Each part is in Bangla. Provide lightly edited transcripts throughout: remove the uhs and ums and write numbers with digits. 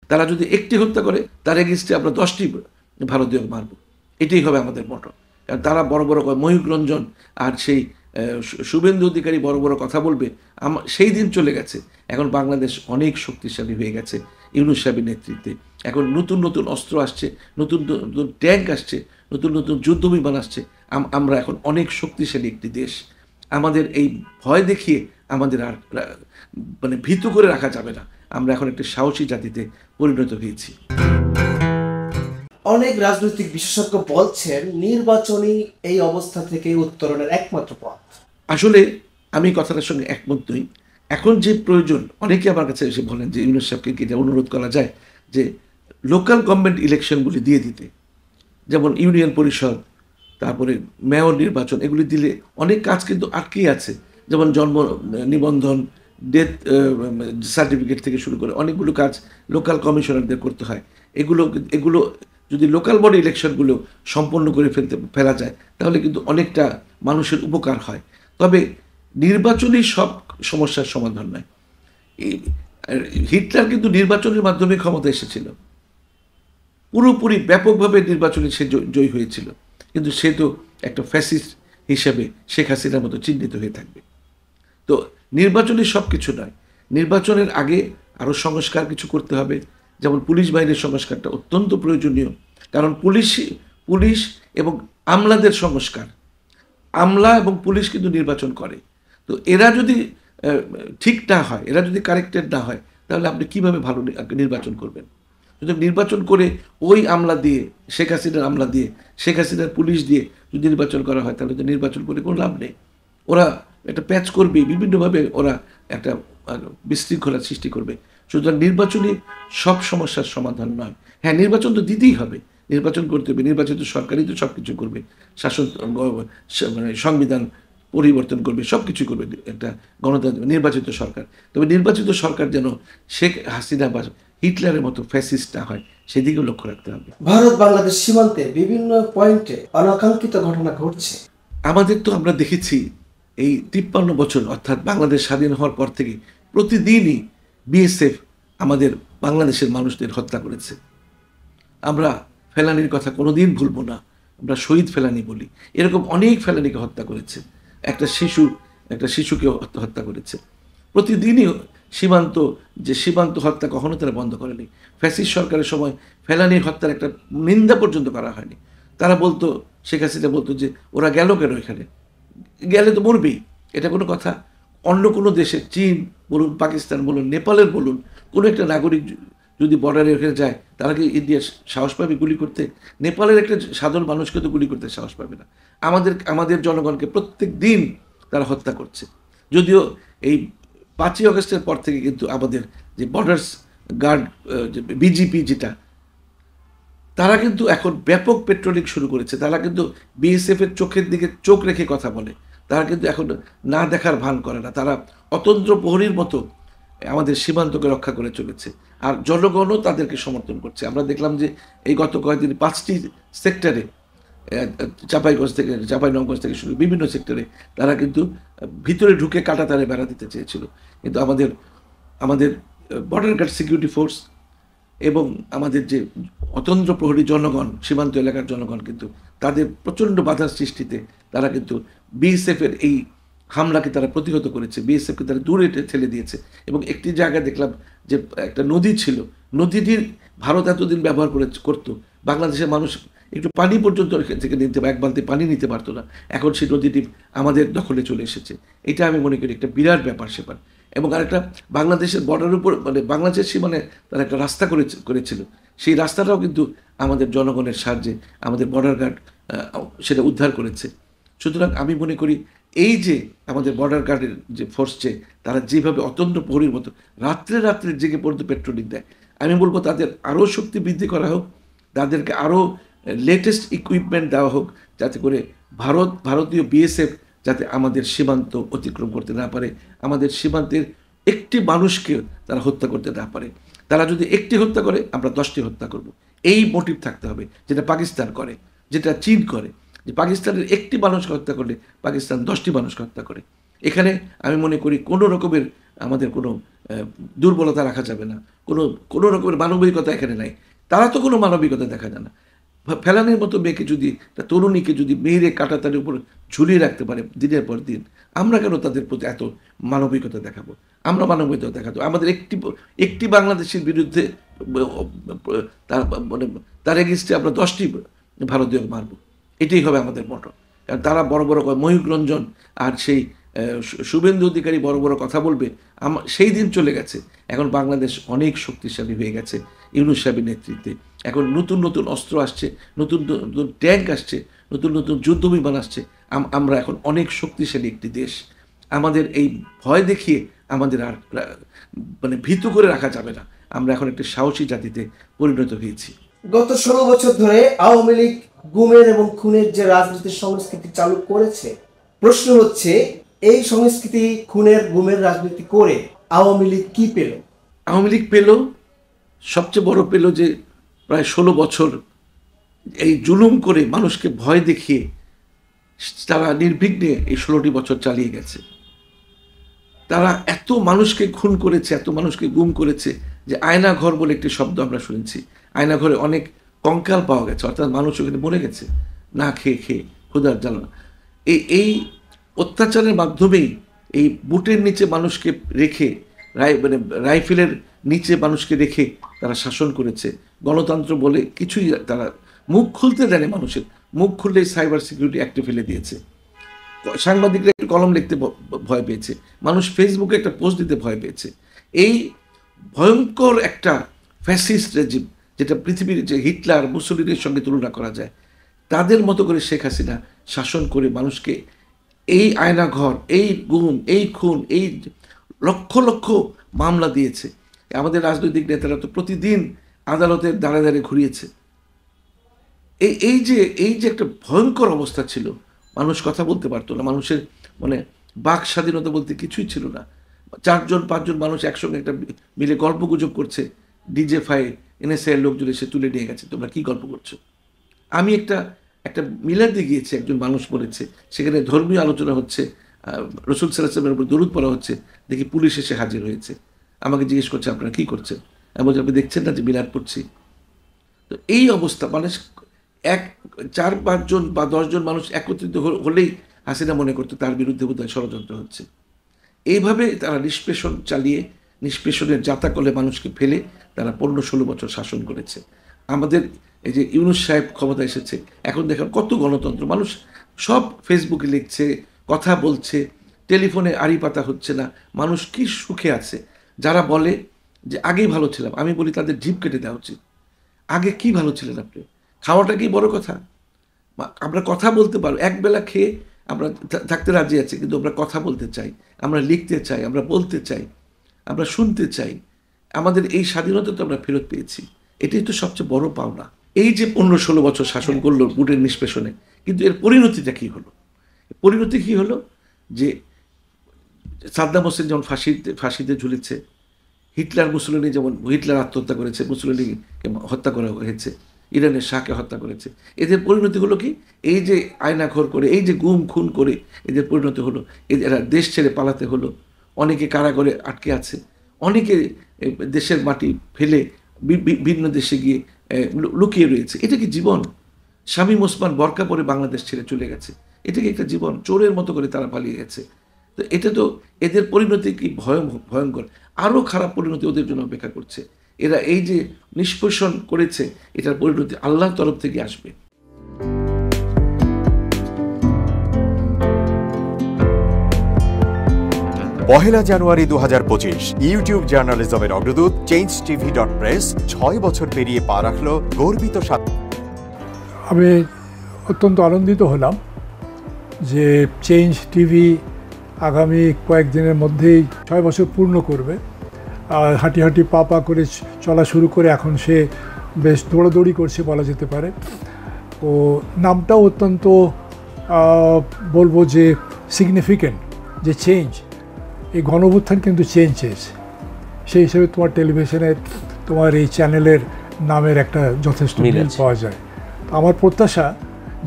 তারা যদি একটি হত্যা করে তার এগেইনস্টে আমরা 10টি ভারতীয় মারব, এটাই হবে আমাদের মটো। কারণ তারা বড় বড় ময়ূক রঞ্জন আর সেই শুভেন্দু অধিকারী বড় বড় কথা বলবে, সেই দিন চলে গেছে। এখন বাংলাদেশ অনেক শক্তিশালী হয়ে গেছে ইউনূস সাহেবের নেতৃত্বে। এখন নতুন নতুন অস্ত্র আসছে, নতুন নতুন ট্যাঙ্ক আসছে, নতুন নতুন যুদ্ধ বিমান আসছে। আমরা এখন অনেক শক্তিশালী একটি দেশ। আমাদের এই ভয় দেখিয়ে আমাদের আর মানে ভীতু করে রাখা যাবে না। আমরা এখন একটি সাহসী জাতিতে পরিণত হয়েছি। অনেক রাজনৈতিক বিশেষজ্ঞ বলছেন নির্বাচনী এই অবস্থা থেকে উত্তরণের একমাত্র পথ। আসলে আমি কথাটার সঙ্গে একমত নই। এখন যে প্রয়োজন, অনেকে আমার কাছে এসে বলেন যে ইউনূস সাহেবকে কি এটা অনুরোধ করা যায় যে লোকাল গভর্নমেন্ট ইলেকশনগুলি দিয়ে দিতে, যেমন ইউনিয়ন পরিষদ, তারপরে মেয়র নির্বাচন, এগুলি দিলে অনেক কাজ কিন্তু আটকেই আছে। যেমন জন্ম নিবন্ধন, ডেথ সার্টিফিকেট থেকে শুরু করে অনেকগুলো কাজ লোকাল কমিশনারদের করতে হয়। এগুলো যদি লোকাল বডি ইলেকশনগুলো সম্পন্ন করে ফেলা যায় তাহলে কিন্তু অনেকটা মানুষের উপকার হয়। তবে নির্বাচনই সব সমস্যার সমাধান নয়। হিটলার কিন্তু নির্বাচনের মাধ্যমে ক্ষমতা এসেছিল, পুরোপুরি ব্যাপকভাবে নির্বাচনে সে জয়ী হয়েছিল, কিন্তু সে তো একটা ফ্যাসিস্ট হিসেবে শেখ হাসিনার মতো চিহ্নিত হয়ে থাকবে। তো নির্বাচনই সব কিছু নয়। নির্বাচনের আগে আরও সংস্কার কিছু করতে হবে, যেমন পুলিশ বাহিনীর সংস্কারটা অত্যন্ত প্রয়োজনীয়। কারণ পুলিশ এবং আমলাদের সংস্কার, আমলা এবং পুলিশ কিন্তু নির্বাচন করে। তো এরা যদি ঠিক না হয়, এরা যদি কারেক্টেড না হয়, তাহলে আপনি কীভাবে ভালো নির্বাচন করবেন? যদি নির্বাচন করে ওই আমলা দিয়ে, শেখ হাসিনার আমলা দিয়ে, শেখ হাসিনার পুলিশ দিয়ে যদি নির্বাচন করা হয়, তাহলে তো নির্বাচন করে কোনো লাভ নেই। ওরা একটা প্যাচ করবে, বিভিন্নভাবে ওরা একটা বিশৃঙ্খলার সৃষ্টি করবে। সুতরাং নির্বাচনই সব সমস্যার সমাধান নয়। হ্যাঁ, নির্বাচন তো দিতেই হবে, নির্বাচন করতে হবে, নির্বাচিত সরকারই তো সব কিছু করবে, শাসন মানে সংবিধান পরিবর্তন করবে, সব কিছু করবে একটা গণতান্ত্রিক নির্বাচিত সরকার। তবে নির্বাচিত সরকার যেন শেখ হাসিনা বা হিটলারের মতো ফ্যাসিস্ট না হয়, সেদিকেও লক্ষ্য রাখতে হবে। ভারত বাংলাদেশ সীমান্তে বিভিন্ন পয়েন্টে অনাকাঙ্ক্ষিত ঘটনা ঘটছে। আমাদের তো আমরা দেখেছি এই 53 বছর, অর্থাৎ বাংলাদেশ স্বাধীন হওয়ার পর থেকে প্রতিদিনই বিএসএফ আমাদের বাংলাদেশের মানুষদের হত্যা করেছে। আমরা ফেলানির কথা কোনোদিন ভুলব না, আমরা শহীদ ফেলানি বলি। এরকম অনেক ফেলানিকে হত্যা করেছে, একটা শিশুকে হত্যা করেছে। প্রতিদিনই সীমান্ত হত্যা কখনো তারা বন্ধ করেনি। ফ্যাসিস্ট সরকারের সময় ফেলানির হত্যার একটা নিন্দা পর্যন্ত করা হয়নি। তারা বলতো, শেখ হাসিনা বলতো যে ওরা গেল কেন এখানে, গেলে তো মরবেই, এটা কোনো কথা? অন্য কোনো দেশে, চীন বলুন, পাকিস্তান বলুন, নেপালের বলুন, কোনো একটা নাগরিক যদি বর্ডারে ওখানে যায়, তারা কি ইন্ডিয়ার সাহস পাবে গুলি করতে? নেপালের একটা সাধারণ মানুষকে তো গুলি করতে সাহস পাবে না। আমাদের জনগণকে প্রত্যেক দিন তারা হত্যা করছে। যদিও এই 5ই অগস্টের পর থেকে কিন্তু আমাদের যে বর্ডার্স গার্ড, বিজিপি যেটা, তারা কিন্তু এখন ব্যাপক পেট্রোলিং শুরু করেছে। তারা কিন্তু বিএসএফের চোখের দিকে চোখ রেখে কথা বলে। তারা কিন্তু এখন না দেখার ভান করে না। তারা অতন্ত্র প্রহরীর মতো আমাদের সীমান্তকে রক্ষা করে চলেছে, আর জনগণও তাদেরকে সমর্থন করছে। আমরা দেখলাম যে এই গত কয়েকদিন 5টি সেক্টরে, চাঁপাইনবাবগঞ্জ থেকে শুরু বিভিন্ন সেক্টরে তারা কিন্তু ভিতরে ঢুকে কাঁটাতারে বেড়া দিতে চেয়েছিল, কিন্তু আমাদের বর্ডার গার্ড সিকিউরিটি ফোর্স এবং আমাদের যে অতন্ত্র প্রহরী জনগণ, সীমান্ত এলাকার জনগণ কিন্তু তাদের প্রচণ্ড বাধার সৃষ্টিতে তারা কিন্তু বিএসএফের এই হামলাকে তারা প্রতিহত করেছে। বিএসএফকে তারা দূরে ঠেলে দিয়েছে। এবং একটি জায়গায় দেখলাম যে একটা নদী ছিল, নদীটির ভারত এতদিন ব্যবহার করতো, বাংলাদেশের মানুষ একটু পানি পর্যন্ত থেকে নিতে, এক বালতি পানি নিতে পারতো না। এখন সেই নদীটি আমাদের দখলে চলে এসেছে। এটা আমি মনে করি একটা বিরাট ব্যাপার। এবং আরেকটা, বাংলাদেশের বর্ডারের উপর, মানে বাংলাদেশের সীমানে তারা একটা রাস্তা করেছিল, সেই রাস্তাটাও কিন্তু আমাদের জনগণের সাহায্যে আমাদের বর্ডার গার্ড সেটা উদ্ধার করেছে। সুতরাং আমি মনে করি এই যে আমাদের বর্ডার গার্ডের যে ফোর্সছে, তারা যেভাবে অতন্ত্র প্রহরীর মতো রাত্রে জেগে পর্যন্ত পেট্রোলিং দেয়, আমি বলবো তাদের আরও শক্তি বৃদ্ধি করা হোক, তাদেরকে আরও লেটেস্ট ইকুইপমেন্ট দেওয়া হোক, যাতে করে ভারতীয় বিএসএফ যাতে আমাদের সীমান্ত অতিক্রম করতে না পারে, আমাদের সীমান্তের একটি মানুষকে তারা হত্যা করতে না পারে। তারা যদি একটি হত্যা করে, আমরা 10টি হত্যা করব, এই মোটিভ থাকতে হবে। যেটা পাকিস্তান করে, যেটা চীন করে, যে পাকিস্তানের একটি মানুষকে হত্যা করলে পাকিস্তান 10টি মানুষকে হত্যা করে। এখানে আমি মনে করি কোনো রকমের আমাদের কোনো দুর্বলতা রাখা যাবে না, কোনো কোনো রকমের মানবিকতা এখানে নাই। তারা তো কোনো মানবিকতা দেখা যায় না। ফেলানির মতো মেয়েকে যদি, একটা তরুণীকে যদি মেয়েরে কাঁটাতারের উপর ঝুলিয়ে রাখতে পারে দিনের পর দিন, আমরা কেন তাদের প্রতি এত মানবিকতা দেখাবো? আমরা মানবিকতা দেখাবো আমাদের একটি বাংলাদেশের বিরুদ্ধে তার মানে তার এগেনস্টে আমরা 10টি ভারতীয় মারব, এটাই হবে আমাদের মটো। কারণ তারা বড় বড় ময়ূক রঞ্জন আর সেই শুভেন্দু অধিকারী বড় বড় কথা বলবে, সেই দিন চলে গেছে। এখন বাংলাদেশ অনেক শক্তিশালী হয়ে গেছে ইউনূস সাহেবের নেতৃত্বে। এখন নতুন নতুন অস্ত্র আসছে, নতুন নতুন ট্যাঙ্ক আসছে, নতুন নতুন যুদ্ধ বিমান আসছে। আমরা এখন অনেক শক্তিশালী একটি দেশ। আমাদের এই ভয় দেখিয়ে আমাদের আর মানে ভীতু করে রাখা যাবে না। আমরা এখন একটি সাহসী জাতিতে পরিণত হয়েছি। গত 16 বছর ধরে আওয়ামী লীগ গুমের এবং খুনের যে রাজনীতির সংস্কৃতি চালু করেছে, প্রশ্ন হচ্ছে এই সংস্কৃতি খুনের গুমের রাজনীতি করে আওয়ামী লীগ কি পেল? আওয়ামী লীগ পেল, সবচেয়ে বড় পেল যে প্রায় 16 বছর এই জুলুম করে মানুষকে ভয় দেখিয়ে তারা নির্বিঘ্নে এই 16টি বছর চালিয়ে গেছে। তারা এত মানুষকে খুন করেছে, এত মানুষকে গুম করেছে যে আয়নাঘর বলে একটি শব্দ আমরা শুনেছি। আয়নাঘরে অনেক কঙ্কাল পাওয়া গেছে, অর্থাৎ মানুষ ওখানে মরে গেছে না খেয়ে খেয়ে, ক্ষুধার জ্বালা। এই অত্যাচারের মাধ্যমেই এই বুটের নিচে মানুষকে রেখে, মানে রাইফেলের নিচে মানুষকে রেখে তারা শাসন করেছে। গণতন্ত্র বলে কিছুই তারা মুখ খুলতে দেয়নি মানুষের। মুখ খুললেই সাইবার সিকিউরিটি অ্যাক্টে ফেলে দিয়েছে। সাংবাদিকরা একটু কলম লিখতে ভয় পেয়েছে, মানুষ ফেসবুকে একটা পোস্ট দিতে ভয় পেয়েছে। এই ভয়ঙ্কর একটা ফ্যাসিস্ট রেজিম, যেটা পৃথিবীর যে হিটলার মুসলিনের সঙ্গে তুলনা করা যায়, তাদের মতো করে শেখ হাসিনা শাসন করে মানুষকে এই আয়নাঘর, এই গুম, এই খুন, এই লক্ষ লক্ষ মামলা দিয়েছে। আমাদের রাজনৈতিক নেতারা তো প্রতিদিন আদালতের দ্বারে দ্বারে ঘুরিয়েছে। এই যে একটা ভয়ঙ্কর অবস্থা ছিল, মানুষ কথা বলতে পারতো না, মানুষের মানে বাক স্বাধীনতা বলতে কিছুই ছিল না। 4-5জন মানুষ একসঙ্গে একটা মিলে গল্প গুজব করছে, ডিজেফাই এনএসআই লোকজন এসে তুলে নিয়ে গেছে, তোমরা কি গল্প করছো? আমি একটা মিলাদে গিয়েছি, একজন মানুষ বলেছে, সেখানে ধর্মীয় আলোচনা হচ্ছে, রসুল সাল্লাল্লাহু আলাইহি ওয়াসাল্লামের উপর দরুদ পড়া হচ্ছে, দেখি পুলিশ এসে হাজির হয়েছে। আমাকে জিজ্ঞেস করছে আপনারা কি করছেন? আমি বলছি আপনি দেখছেন না যে মিলাদ পড়ছি। তো এই অবস্থা, মানে 4-5জন বা 10জন মানুষ একত্রিত হলেই হাসিনা মনে করতো তার বিরুদ্ধে বোধহয় ষড়যন্ত্র হচ্ছে। এইভাবে তারা নিষ্পেষণ চালিয়ে, নিষ্পেষণের জাতাকলে মানুষকে ফেলে তারা 15-16 বছর শাসন করেছে। আমাদের এই যে ইউনূস সাহেব ক্ষমতা এসেছে, এখন দেখেন কত গণতন্ত্র, মানুষ সব ফেসবুকে লিখছে, কথা বলছে, টেলিফোনে আড়ি পাতা হচ্ছে না, মানুষ কি সুখে আছে। যারা বলে যে আগেই ভালো ছিলাম, আমি বলি তাদের জিভ কেটে দেওয়া উচিত। আগে কি ভালো ছিলেন আপনি? খাওয়াটা কি বড় কথা? আমরা কথা বলতে পারবো, একবেলা খেয়ে আমরা থাকতে রাজি আছি, কিন্তু আমরা কথা বলতে চাই, আমরা লিখতে চাই, আমরা বলতে চাই, আমরা শুনতে চাই। আমাদের এই স্বাধীনতা তো আমরা ফেরত পেয়েছি, এটাই তো সবচেয়ে বড় পাওনা। এই যে 15-16 বছর শাসন করলো বুটের নিষ্পেষণে, কিন্তু এর পরিণতিটা কী হলো? পরিণতি কী হলো? যে সাদ্দাম হোসেন যেমন ফাঁসিতে ঝুলেছে, হিটলার মুসলিনি যেমন, হিটলার আত্মহত্যা করেছে, মুসলিনিকে হত্যা করা হয়েছে, ইরানের শাহকে হত্যা করেছে। এদের পরিণতি হলো কি? এই যে আয়নাঘর করে, এই যে গুম খুন করে এদের পরিণতি হলো এরা দেশ ছেড়ে পালাতে হলো। অনেকে কারাগারে আটকে আছে, অনেকে দেশের মাটি ফেলে ভিন্ন দেশে গিয়ে লুকিয়ে রয়েছে। এটা কি জীবন? শামীম ওসমান বোরকা পরে বাংলাদেশ ছেড়ে চলে গেছে, এটা কি একটা জীবন? চোরের মতো করে তারা পালিয়ে গেছে। তো এটা তো এদের পরিণতি কি ভয়ঙ্কর। আরও খারাপ পরিণতি ওদের জন্য অপেক্ষা করছে। এরা এই যে নিষ্পেষণ করেছে, এটার পরিণতি আল্লাহর তরফ থেকে আসবে। পহেলা জানুয়ারি 2025 ইউটিউব জার্নালিজমের অগ্রদূত changetv.press 6 বছর পেরিয়ে পা রাখল গর্বিত আমি অত্যন্ত আনন্দিত হলাম যে চেঞ্জ টিভি আগামী কয়েকদিনের মধ্যেই 6 বছর পূর্ণ করবে। হাঁটি হাঁটি পা পা করে চলা শুরু করে এখন সে বেশ দৌড়াদৌড়ি করছে বলা যেতে পারে। ও নামটাও অত্যন্ত বলবো যে সিগনিফিক্যান্ট, যে চেঞ্জ, এই গণঅভ্যুত্থান কিন্তু চেঞ্জ চেয়েছে। সেই হিসেবে তোমার টেলিভিশনের, তোমার এই চ্যানেলের নামের একটা যথেষ্ট মিল পাওয়া যায়। আমার প্রত্যাশা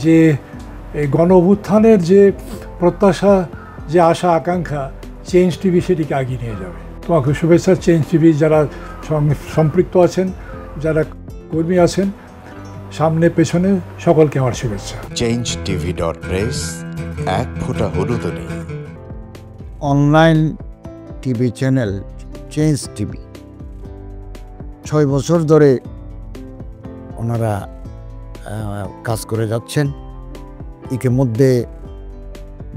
যে এই গণঅভ্যুত্থানের যে প্রত্যাশা, যে আশা আকাঙ্ক্ষা, চেঞ্জ টিভি সেটিকে এগিয়ে নিয়ে যাবে। তোমাকে শুভেচ্ছা। চেঞ্জ টিভি যারা সম্পৃক্ত আছেন, যারা কর্মী আছেন, সামনে পেছনে সকলকে আমার শুভেচ্ছা। changetv.press, এক ফোঁটা হলুদও নেই। Online TV channel change TV 6 বছর ধরে ওনারা কাজ করে যাচ্ছেন। ইতিমধ্যে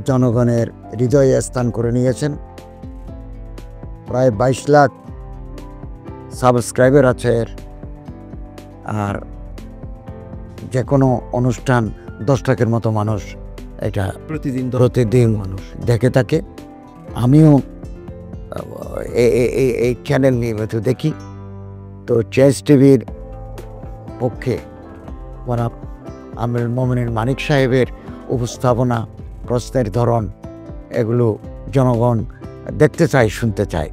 জনগণের হৃদয়ে স্থান করে নিয়েছেন। প্রায় 22 লাখ সাবস্ক্রাইবার আছে এর। আর যে কোনো অনুষ্ঠান 10 লাখের মতো মানুষ এটা প্রতিদিন মানুষ দেখে থাকে। আমিও এই চ্যানেল নিয়মিত দেখি। তো চেঞ্জ টিভির পক্ষে ওরা আমির মোমিনুল মানিক সাহেবের উপস্থাপনা, প্রশ্নের ধরন, এগুলো জনগণ দেখতে চায়, শুনতে চায়।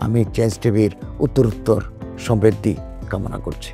আমি চেঞ্জ টিভির উত্তরোত্তর সমৃদ্ধি কামনা করছি।